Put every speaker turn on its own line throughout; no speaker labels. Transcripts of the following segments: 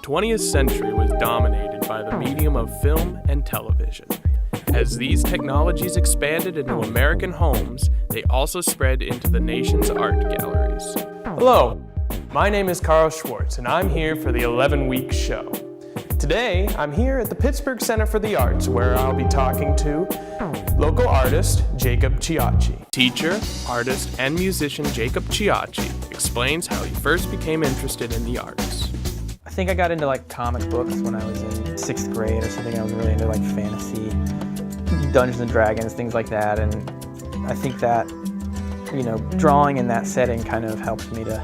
20th century was dominated by the medium of film and television. As these technologies expanded into American homes, they also spread into the nation's art galleries. Hello, my name is Carl Schwartz, and I'm here for the 11-week show. Today, I'm here at the Pittsburgh Center for the Arts, where I'll be talking to local artist Jacob Ciocci. Teacher, artist, and musician Jacob Ciocci explains how he first became interested in the arts.
I think I got into comic books when I was in 6th grade or something. I was really into fantasy, Dungeons and Dragons, things like that, and I think that, drawing in that setting kind of helped me to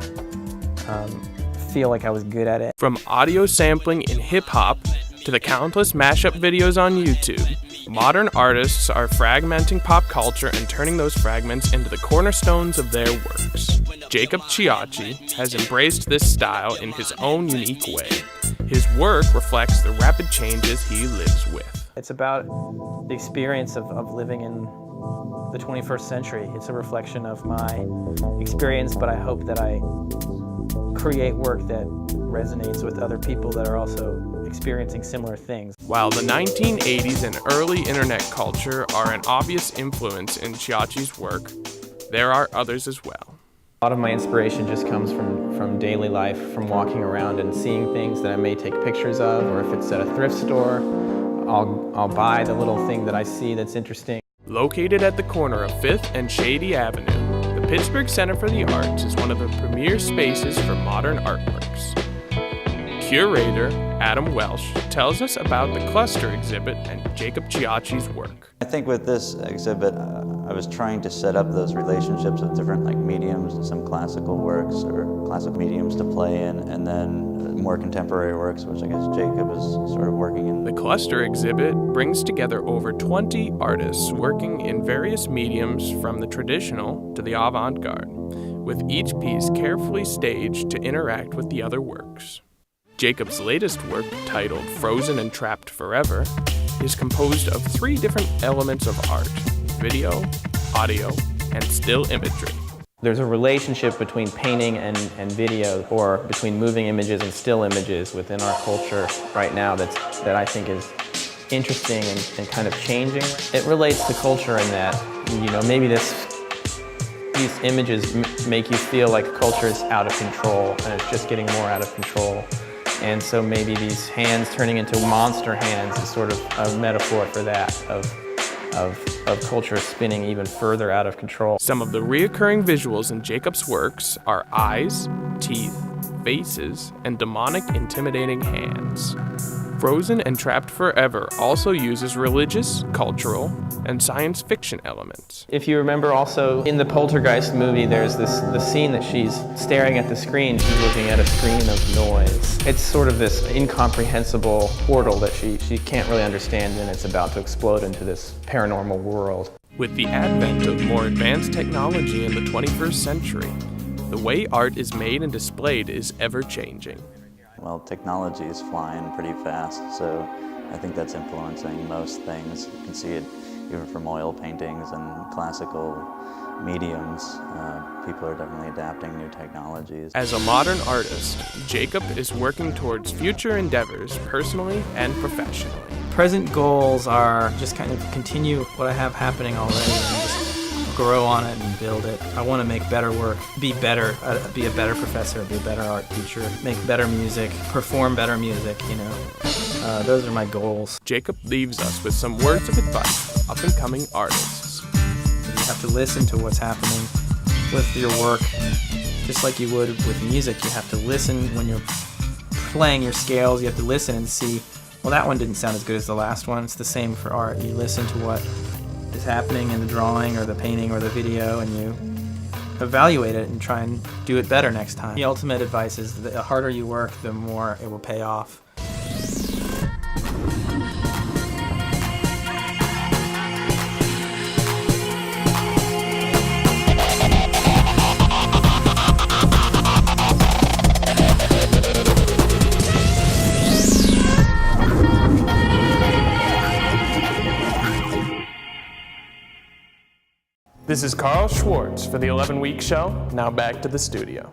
feel like I was good at it.
From audio sampling in hip-hop to the countless mashup videos on YouTube, modern artists are fragmenting pop culture and turning those fragments into the cornerstones of their works. Jacob Ciocci has embraced this style in his own unique way. His work reflects the rapid changes he lives with.
It's about the experience of living in the 21st century. It's a reflection of my experience, but I hope that I create work that resonates with other people that are also experiencing similar things.
While the 1980s and early internet culture are an obvious influence in Ciocci's work, there are others as well.
A lot of my inspiration just comes from daily life, from walking around and seeing things that I may take pictures of, or if it's at a thrift store, I'll buy the little thing that I see that's interesting.
Located at the corner of 5th and Shady Avenue, the Pittsburgh Center for the Arts is one of the premier spaces for modern artworks. Curator Adam Welsh tells us about the cluster exhibit and Jacob Ciocci's work.
I think with this exhibit, I was trying to set up those relationships of different mediums, and some classical works or classical mediums to play in, and then more contemporary works, which I guess Jacob is sort of working in.
The cluster exhibit brings together over 20 artists working in various mediums from the traditional to the avant-garde, with each piece carefully staged to interact with the other works. Jacob's latest work, titled Frozen and Trapped Forever, is composed of 3 different elements of art: video, audio, and still imagery.
There's a relationship between painting and video, or between moving images and still images within our culture right now that I think is interesting and kind of changing. It relates to culture in that, maybe these images make you feel like culture is out of control and it's just getting more out of control. And so maybe these hands turning into monster hands is sort of a metaphor for that, of culture spinning even further out of control.
Some of the reoccurring visuals in Jacob's works are eyes, teeth, faces, and demonic, intimidating hands. Frozen and Trapped Forever also uses religious, cultural, and science fiction elements.
If you remember also, in the Poltergeist movie, there's the scene that she's staring at the screen, she's looking at a screen of noise. It's sort of this incomprehensible portal that she can't really understand, and it's about to explode into this paranormal world.
With the advent of more advanced technology in the 21st century, the way art is made and displayed is ever-changing.
Well, technology is flying pretty fast, so I think that's influencing most things. You can see it even from oil paintings and classical mediums. People are definitely adapting new technologies.
As a modern artist, Jacob is working towards future endeavors personally and professionally.
Present goals are just kind of continue what I have happening already and just grow on it and build it. I want to make better work, be better, be a better professor, be a better art teacher, make better music, perform better music, Those are my goals.
Jacob leaves us with some words of advice for up-and-coming artists.
You have to listen to what's happening with your work, just like you would with music. You have to listen when you're playing your scales. You have to listen and see, well, that one didn't sound as good as the last one. It's the same for art. You listen to what is happening in the drawing or the painting or the video, and you evaluate it and try and do it better next time. The ultimate advice is the harder you work, the more it will pay off.
This is Carl Schwartz for the 11-week show. Now back to the studio.